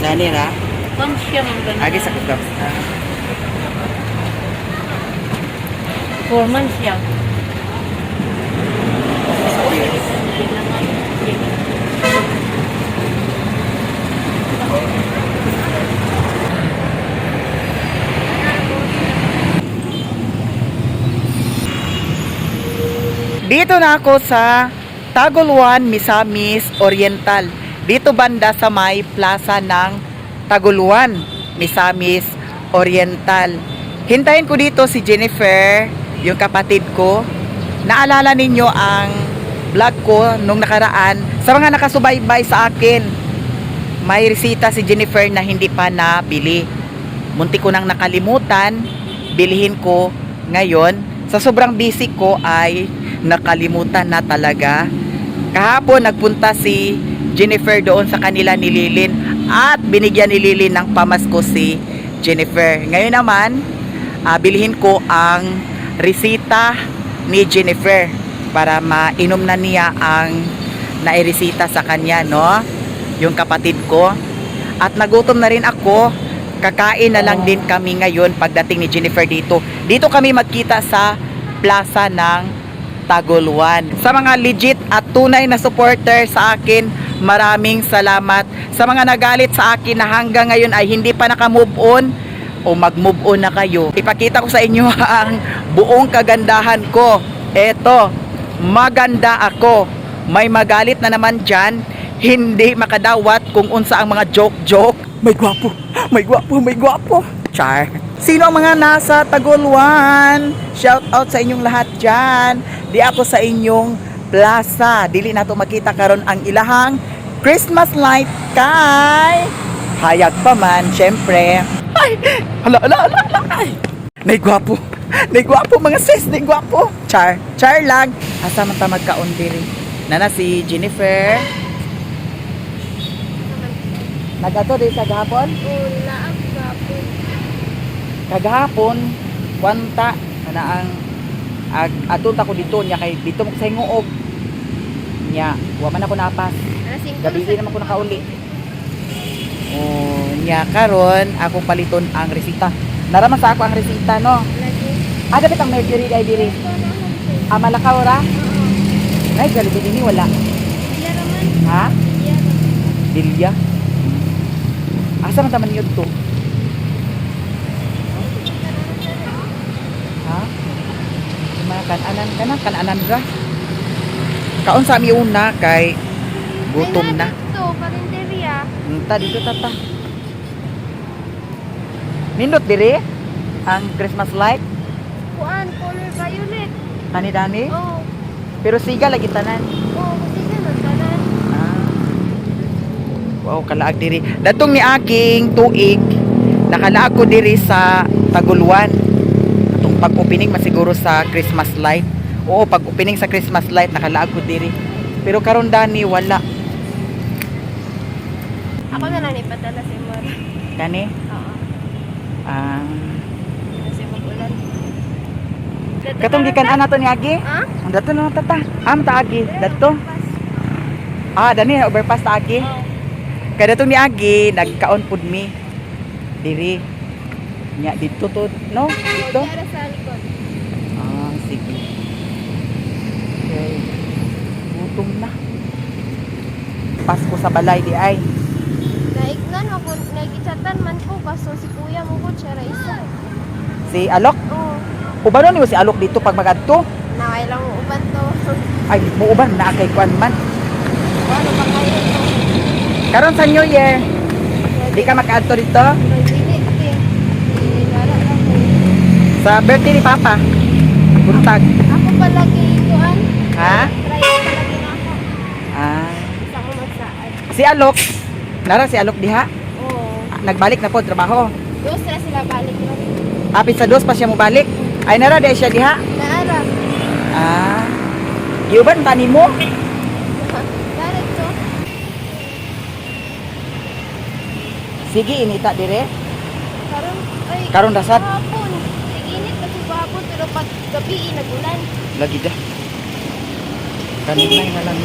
Dani ra. Konsyam ang ganun. Agi sa kagap. 4 months siya. Dito na ako sa Taguluan, Misamis Oriental. Dito banda sa may plaza ng Taguluan, Misamis Oriental. Hintayin ko dito si Jennifer, yung kapatid ko. Naalala ninyo ang vlog ko nung nakaraan. Sa mga nakasubaybay sa akin, may resita si Jennifer na hindi pa nabili. Munti ko nang nakalimutan, bilihin ko ngayon. Sa sobrang busy ko ay nakalimutan na talaga. Kahapon nagpunta si Jennifer doon sa kanila ni Lilin at binigyan ni Lilin ng pamasko si Jennifer. Ngayon naman, bilhin ko ang resita ni Jennifer para mainom na niya ang nairesita sa kanya, no? Yung kapatid ko. At nagutom na rin ako. Kakain na lang din kami ngayon pagdating ni Jennifer dito. Dito kami magkita sa plaza ng Taguluan. Sa mga legit at tunay na supporter sa akin, maraming salamat. Sa mga nagalit sa akin na hanggang ngayon ay hindi pa naka-move on o mag-move on na kayo, ipakita ko sa inyo ang buong kagandahan ko. Eto, maganda ako. May magalit na naman dyan, hindi makadawat kung unsa ang mga joke-joke. May gwapo, may gwapo, may gwapo. Char. Sino ang mga nasa Taguluan? Shout out sa inyong lahat dyan. Di ako sa inyong plaza. Dili na to makita karon ang ilahang Christmas light kay hayag pa man, syempre. Ay, hala, ay. Nay gwapo. Nay gwapo mga sis, nay gwapo. Char, char lang. Asa man ta magkaon diri. Nana si Jennifer. Nagato di sa gahapon? Wala ang gapon. Kagahapon, kwanta na ang atun ta ko dito niya kay dito mo sa hinguog. Nya, wa man ako napas. Gabi naman ko nakauli. Oh, nya karon ako paliton ang resita. Naraman sa ako ang resita, no? Dapat ang Mercury ay diri. Malakaw ra? Ay, gali din wala. Ha? Dilya. Asa man taman yun to? Ha? Mga kananan ra. Kaon sa mi una kay gutom na. Ito, karinderya. Dito tata. Nindot diri ang Christmas light. Kuan, color violet. Dani. Oo. Pero siga lagi tanan. Oo, kasi ganun tanan. Wow, kalaag diri. Datong ni aking tuig, nakalaag ko diri sa Taguluan. Atong pag-opening masiguro sa Christmas light. Oo, pag-opening sa Christmas light, nakalaag ko diri. Pero karon dani, wala. Ako na lang ipadala si Mar. Kani? Oo. Kasi mag-ulan. Katong gikan-an nato ni Agi? Ha? Ang dato na tata. Ta Agi, dato. Dani overpass ta Agi. Oo. Kada to ni Agi, nagkaon pud mi. Diri. Nya dito to, no? Dito. Diara sa likod. Sige. Okay. Gutom na. Pasko sa balay di ay. Naignan ako, nagitsatan man ko kaso si kuya mo ko siya isa. Si Alok. Oo. Ubanon niyo si Alok dito pag magadto. Nakay lang uban to. Ay, mo uban na kay kuan man. Ano ba kayo to? Karon sa New Year, di ka makaadto dito Nagdili, ate. Lara lang ko. sa birthday ni Papa. Buntag. Ako palagi ikuan. Ha? Try palagi na ako. Isa ko magsaan. Si Alok. Nara si Alok diha. Oo. Nagbalik na po trabaho. Dos na sila balik na. Apit sa dos pa siya mo balik. Ay nara di siya diha. Naara. Giuban tani mo. Direct to. Sige inita dire. Karon Karon dasad. Hapon. Naginit kasi hapon pero pag gabi nagulan. Lagi dah. Kanina na lang.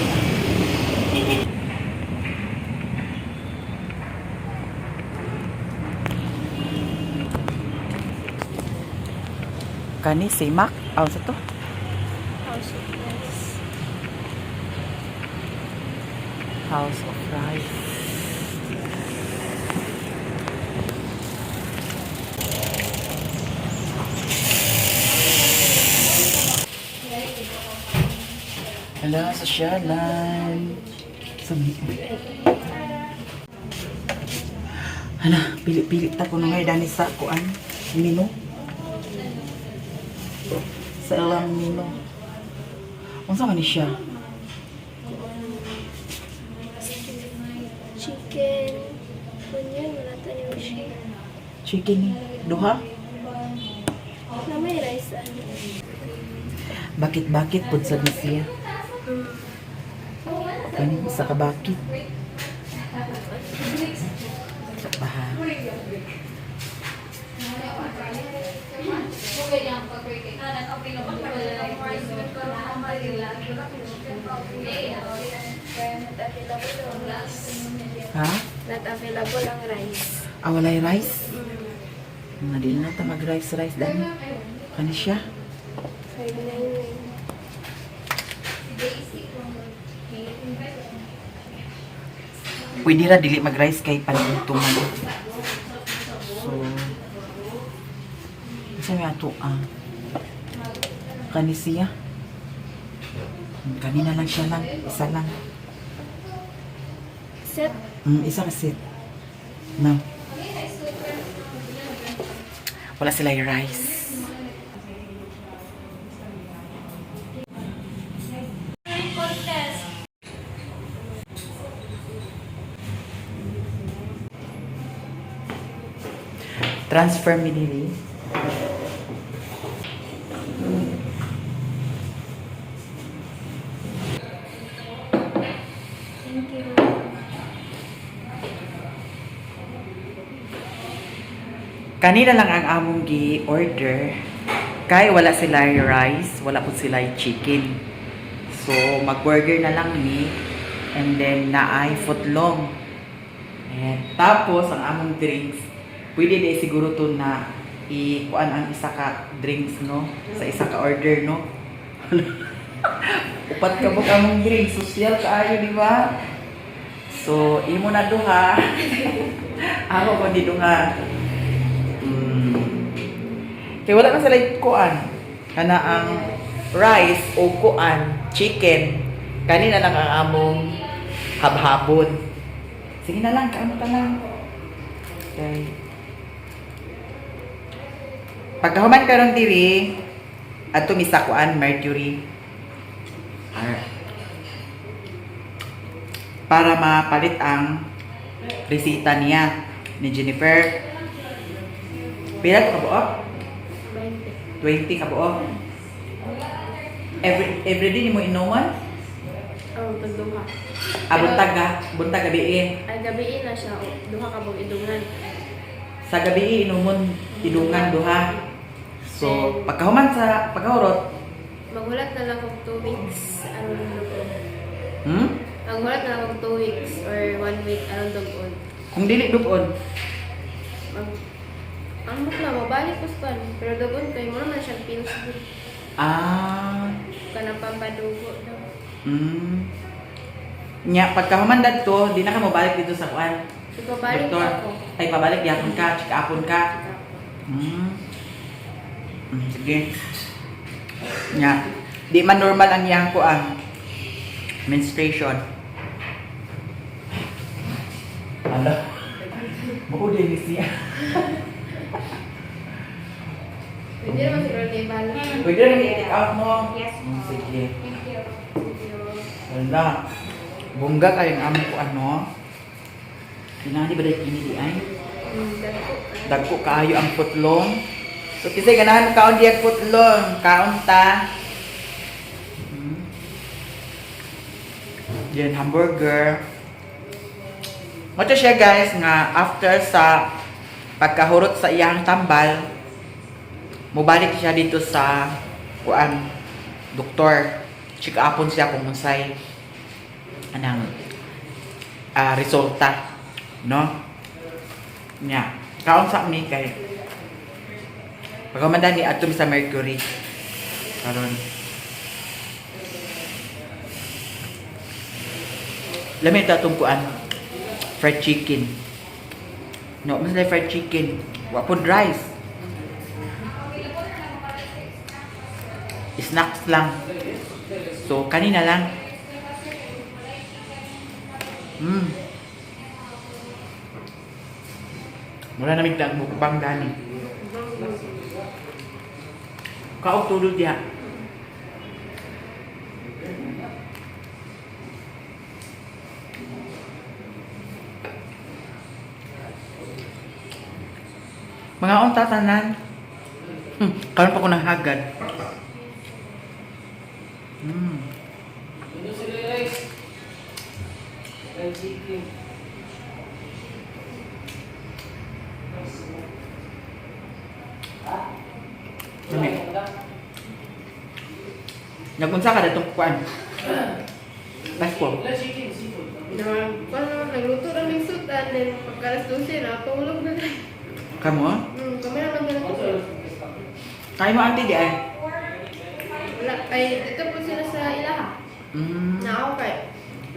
Kani simak. Aw sa to. House of Rice. House of Rice. Hala, sosyalan. Sumi. Hala, pili-pili ta ko ngay dani sa kuan. Mino. Sa ilang mino. Unsa man ni siya? Chicken. Onion, wala tayo siya. Chicken ni. Duha? Na may rice ano. Bakit-bakit pud sa siya? Kani sa kabakit. Baha. Ha? Not available ang rice. Awalay rice? Nadili na ta mag-rice dani. Kani siya? 599. Pwede ra dili mag-rice kay paluto man. So, isa may ato kani siya. Kanina lang siya lang. Isa lang. Set. Isa kasi. No. Wala sila yung rice. Transfer me dili. Thank you. Kanina lang ang among gi-order. Kay wala sila yung rice, wala po sila yung chicken. So, mag-burger na lang ni. And then, naay footlong. And tapos, ang among drinks, pwede din siguro to na kuan ang isa ka drinks, no? Sa isa ka order, no? Upat ka mo among drinks. Social kaayo, di ba? So, imo na duha. Ako ko di duha. Kaya wala na sila yung kuan. Kana ang rice o kuan, chicken. Kanina lang ang among habhabon. Sige na lang, kaano ka lang. Okay. Pagkahuman ka ron diri, ato misa kuan, Mercury. Para mapalit ang resita niya ni Jennifer. Pila ka buo? 20 ka buo. Every day ni mo inuman? Oh, pagduha. Buntag gabi. Ay, gabi na siya. Duha ka bang idungan. Sa gabi inumon idungan duha. So, pagkahuman sa paghurot, Maghulat na lang kung 2 weeks. Aron doon. Maghulat na lang kung 2 weeks or 1 week. Aron doon. Kung dili dukod, Ang bukla, mabalik ko sa pero doon kayo mo naman siyang pills doon. Kana pampadugo daw. Nya pagkahuman dadto, di na ka mobalik dito sa kuan. Ipabalik Doktor. ako. Ay pabalik yapon ka, check-upon ka. Sige. Nya, di man normal ang yang kuan. Menstruation. Ala. Buko din siya. Pwede naman siguro na ibalik. Pwede rin i-take out mo. Yes. Sige. Thank you. Wala. Bungga ka yung amo ko ano. Kinani ba dahil kinili ay? Dagko. Dagko kaayo ang putlong. So kasi ganahan kaon di ang putlong. Kaon ta. Yan, hamburger. Mato siya guys nga after sa pagkahurot sa iyang tambal, mubalik siya dito sa kuan doktor. Check upon siya kung unsay anang resulta, no? Nya, kaon sa ni kay Pagkamandan ni ato sa Mercury. Karon. Lami ito itong kuan. Fried chicken. No, mas like fried chicken. Wapon rice. Snacks lang. So, kanina lang. Mula namin nagbukbang dani. Kaog tulog diha. Mga unta tanan. Karon pa ko nahagad. Nagpunsa ka datong kuan. Pasko. Nagluto lang ng sutan, then pagkalas 12 na, tulog na na. Kamu? Kami na lang ganito. Kaya mo auntie di ay? Wala, ay dito po sila sa ilaha. Na ako kay,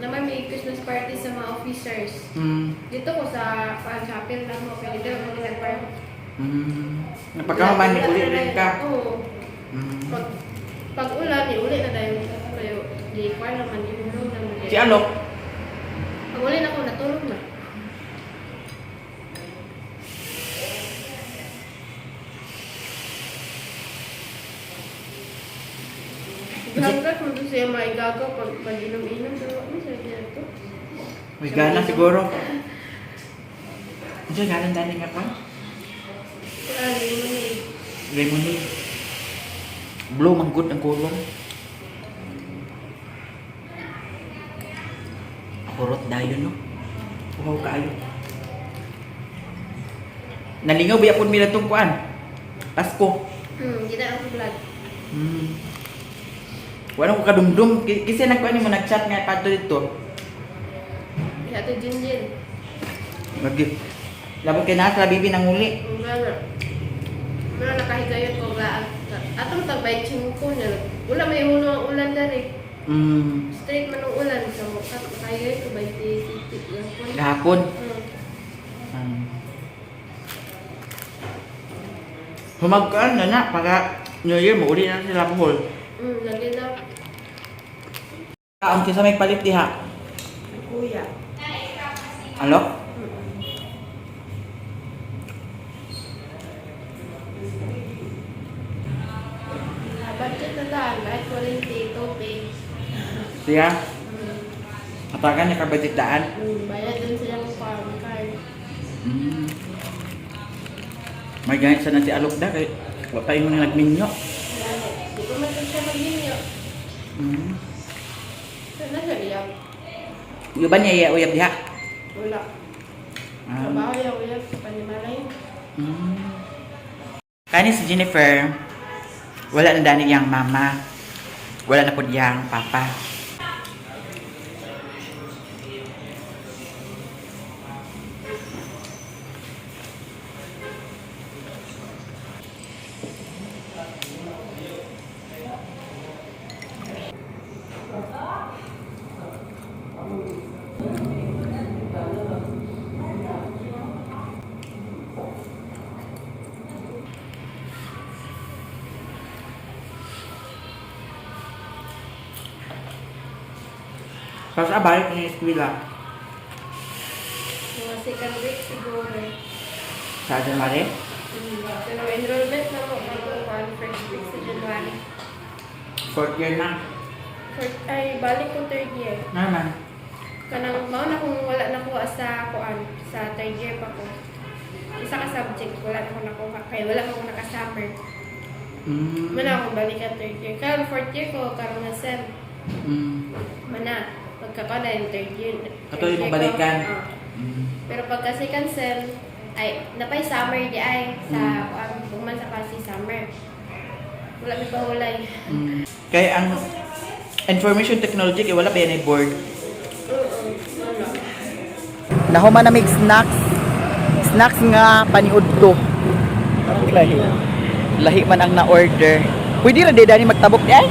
naman may Christmas party sa mga officers. Dito ko sa chapel lang mo, kaya dito ako nag-party. Napagkamaman ni ulit rin ka. Oo. Pag ulan, uli na tayo. Kayo, di kwa naman, iulong naman. Si Alok? Pag uli na ako, natulog na. Hanggat mo doon siya maigagaw pag inom-inom. Pero ano siya dito? May gana siguro. Diyan galing dani nga pa? Lemonade. Lemonade. Blue manggut ang kulong. Kurot dayon no. Wow kaayo. Nalingaw biya pud mi natong kuan. Pasko. Kita ang vlog. Wala ko kadumdum kasi nagkuan mo nag-chat nga padto dito. Kaya ito Jinjin. Lagi. Labot kay nasa bibi nang uli. Wala nakahigayot ko laan. Atong tagbay chingko niya. Wala may uno ang ulan dari. Straight man ang ulan sa mukha. Nakahigayot ko ba titip lang. Gahapon. Humagkaan na na para New Year mo uli na sila buhol. Lagi na. Ang kisa may palit diha. Kuya. Alok? Budget na daan. Kahit kuryente, tubig. Siya? Atakan niya kabadit daan? Bayad din sila ng farm card. May ganit sa si Alok da kay wala tayo mo nagminyo. Di ko man siya mag-inyo. Sana siya iyak. Yung ba niya uyab diha? Wala. Trabaho yung uyab sa panimalay. Kani si Jennifer, wala na dani yang mama. Wala na po yang papa. Tapos balik niya yung eskwela. Mga second week siguro. Sa January? Pero enrollment na mo mag first week sa January. Fourth year na. Ay, balik ko third year. Naman. Kanang mao na kung wala nakuha sa kuan sa third year pa ko. Isa ka subject wala na ko nakuha kaya wala ko naka-summer. Mana ako balik ka third year. Kaya fourth year ko karon na sem. Mana pagkakon na yung third year. Katuloy mong balikan. Pero pagka second sem ay napay summer di ay sa kuan buman sa kasi summer. Wala may pahulay. Kaya ang information technology kay wala pa yan ay board. Wala. Nahuman na mig snacks. Snacks nga paniudto. Lahi man ang na-order. Pwede ra di dani magtabok di ay?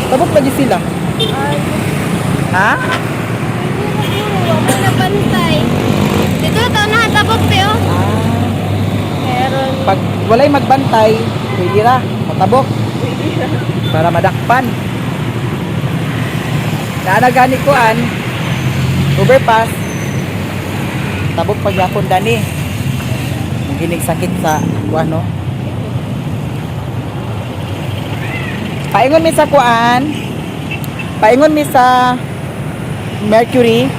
Tabok lagi sila. Ay, Ha? wala na bantay. Dito taon na tabok tayo. Meron. Pag walay magbantay, pwede ra matabok para madakpan. Naanagani ko overpass. Tabok pagyapon dani. Gining sakit sa ano. Paingon mi sa paingon mi sa Mercury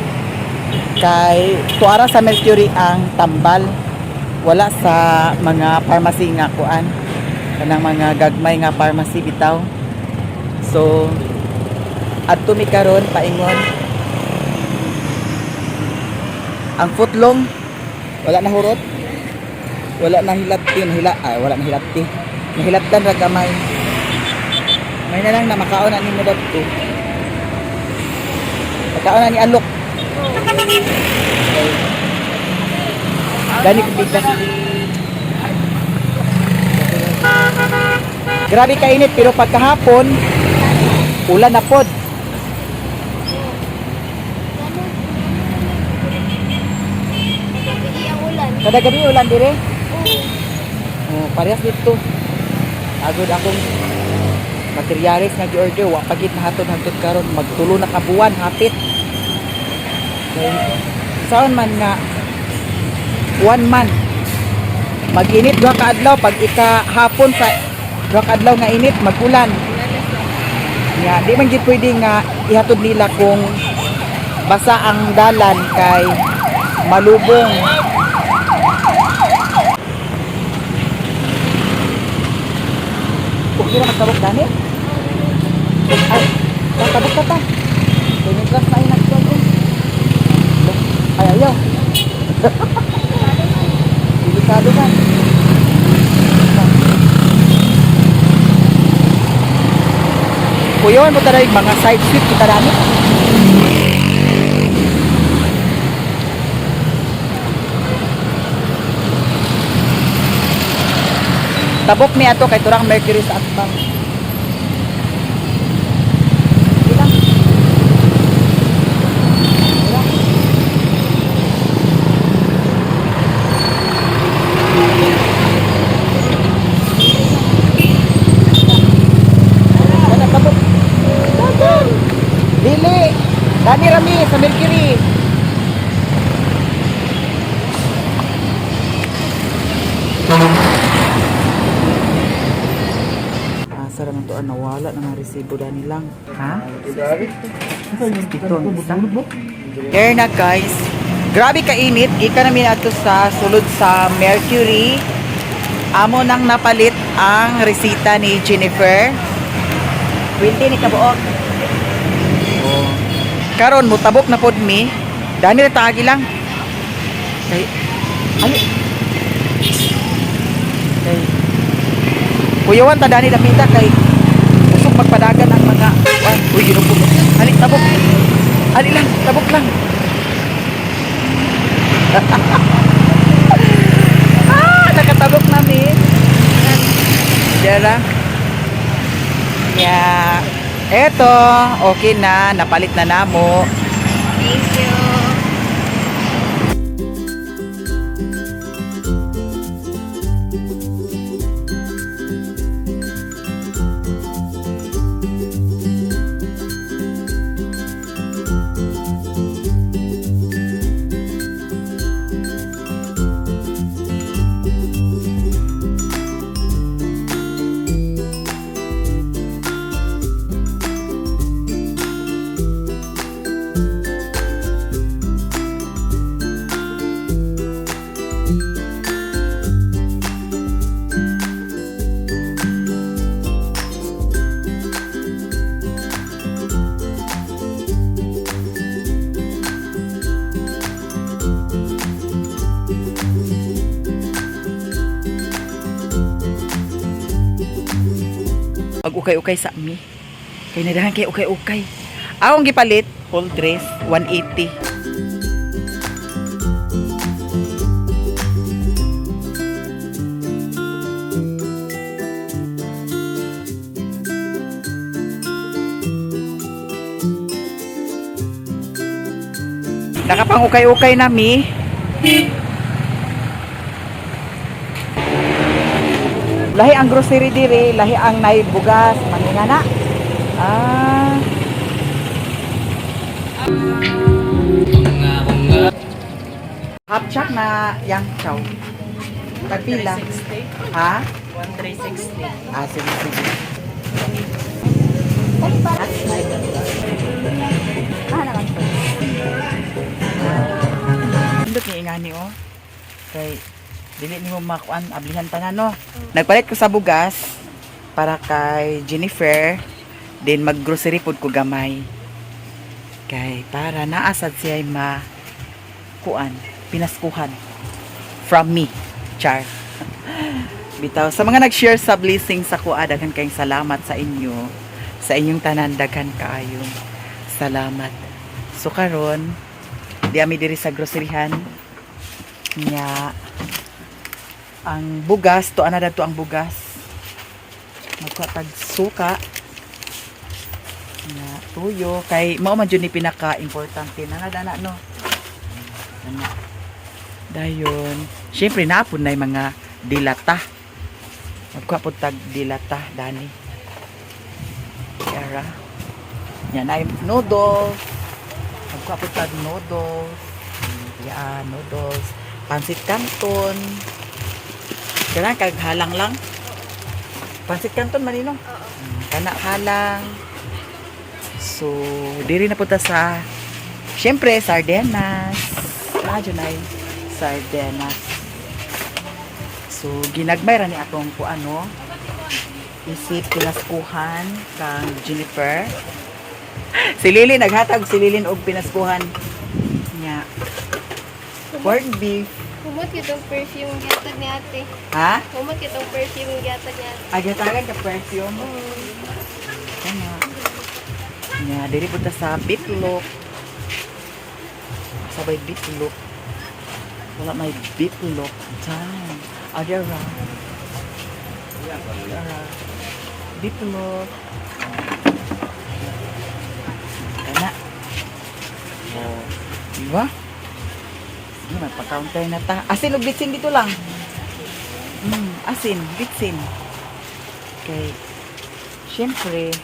kay tuara sa Mercury ang tambal. Wala sa mga pharmacy nga kanang mga gagmay nga pharmacy bitaw. So adto mi karon paingon. Ang footlong wala na hurot. Wala na hilati, wala na hilati. Nahilatan ra gamay. May na lang na makaon na ni mo dito. Makaon na ni alok. Gani ko bigas. Grabe kainit pero pagkahapon ulan na pod. Gabi ang ulan. Kada gabi ulan dire. Oo. Oh, parehas dito. Agod akong materialis nga gi-order wa pagit na hatod karon magtulo na kabuan hapit. Saan man nga 1 month mag-init duha ka adlaw pag hapon sa duha ka adlaw nga init magulan. Nga di man gid pwede nga ihatod nila kung basa ang dalan kay malubong. Okay na magtabok dani? Ay, magtabok ka ta. Kaya glass na inagtuan ko. Ay, ayaw. Delikado ka. Kuyon mo taray mga side sweep kita dani. Tabok ni ato kay turang Mercury sa atbang. Ilang? Ilang? Tabok. Dili. Dani rami sa Mercury. Sara man to nawala na nga resibo dani lang. Ha? There na guys. Grabe kainit. Ika namin ato sa sulod sa Mercury. Amo nang napalit ang resita ni Jennifer. 20 ni kabuok. Oh. Karon mutabok na pod mi. Dani ra taagi lang. Kay ali. Kay Kuyawan ta dani lamita kay usok magpadagan ang mga uy ginupo. Ali tabok. Ali lang, tabok lang. Nakatabok namin. Dara. Yeah. Eto, okay na, napalit na namo. Thank you. Pag-ukay-ukay sa ami. Kay nadahan kay ukay-ukay. Akong gipalit, whole dress, 180. Nakapang-ukay-ukay na mi. Lahi ang grocery diri, lahi ang naibugas, manginga na. Ah. Hapchak na yang chow. Tagpila. Ha? 1360. Ah, sige, sige. Pindot ni ingani oh. Kay dili nimo makuan ablihan tanan no. Nagpalit ko sa bugas para kay Jennifer, then mag-grocery food ko gamay. Kay para naasad siya kuan, pinaskuhan from me. Char. Bitaw sa mga nag-share sa blessing sa kuha, daghan kayong salamat sa inyo. Sa inyong tanan daghan kaayo. Salamat. So karon, di ami diri sa groceryhan nya ang bugas to ana dadto ang bugas. Magkuha tag suka. Na tuyo kay mao man jud ni pinaka importante na dana no. Ana. Dayon, syempre napon na mga dilata. Magkuha po tag dilata, dani. Kaya, yan ay noodles. Magkuha po tag noodles. Yan, noodles. Pansit canton. Kaya kaghalang lang. Pansit canton manino? Kana halang. So, diri na po ta sa, syempre, sardenas. Radyo na sardenas. So, ginagmay ra ni atong kuano. Isip pinaskuhan kang Jennifer. Si Lily naghatag si Lily og pinaskuhan niya. Corned beef. Humot kitong perfume gatag ni ate. Ha? Humot kitong perfume gatag ni ate. Agatagan ka perfume. Kana. Nya, diri punta sa bitlok. Sabay bitlok. Wala may bitlok. Time. Adara. Bitlok. Kana. Oh, diba? Sige, magpa-counter na ta. Asin o bitsin dito lang. Asin, bitsin. Okay. Siyempre,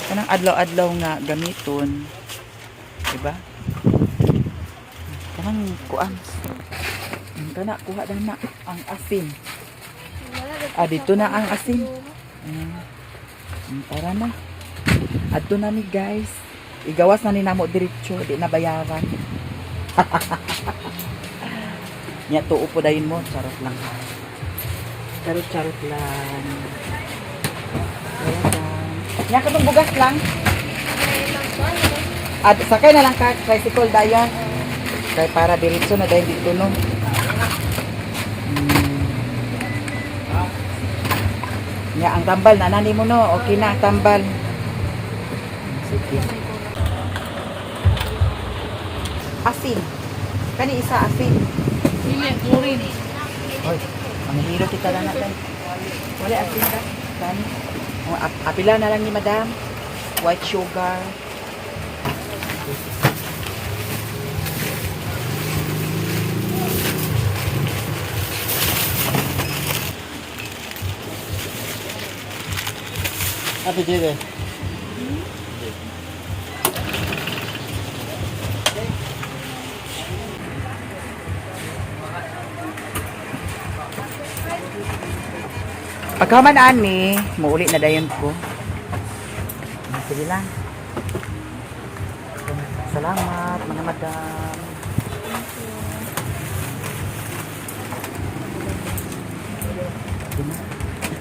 kanang adlaw-adlaw nga gamiton. Diba? Kanang kuan. Kana kuha na ang asin. Dito na ang asin. Tara na. Adto na ni guys. Igawas na ni namo diretso, di na bayaran. Nya tuo po dayon mo, charot lang. Charot lang. Nya katong bugas lang. Sakay na lang ka tricycle dayon. Kay para diretso na dayon dito no. Nya ang tambal na nani mo no, okay na ang tambal. Sige. Asin. Kani isa asin. Dili, murin. Hoy, manghihiro kita lang natin. Wala asin ka. Kani. Apila na lang ni madam. White sugar. Ate Jede. Pagkaman ani, muuli na dayon ko. Sige lang. Salamat mga madam.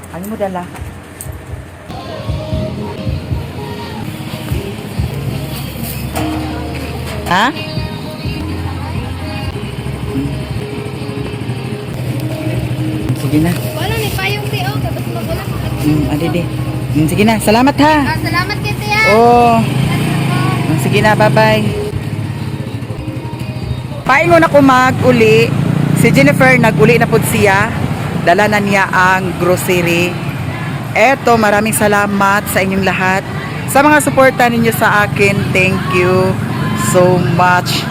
Ano mo dala? Ha? Sige na. Wala ni payong ti o, tapos magulang. Adi. Sige na. Salamat ha. Salamat kay tiya. Oh. Sige na, bye-bye. Paingon ako mag-uli. Si Jennifer nag-uli na po siya. Dala na niya ang grocery. Eto, maraming salamat sa inyong lahat. Sa mga suporta ninyo sa akin, thank you so much.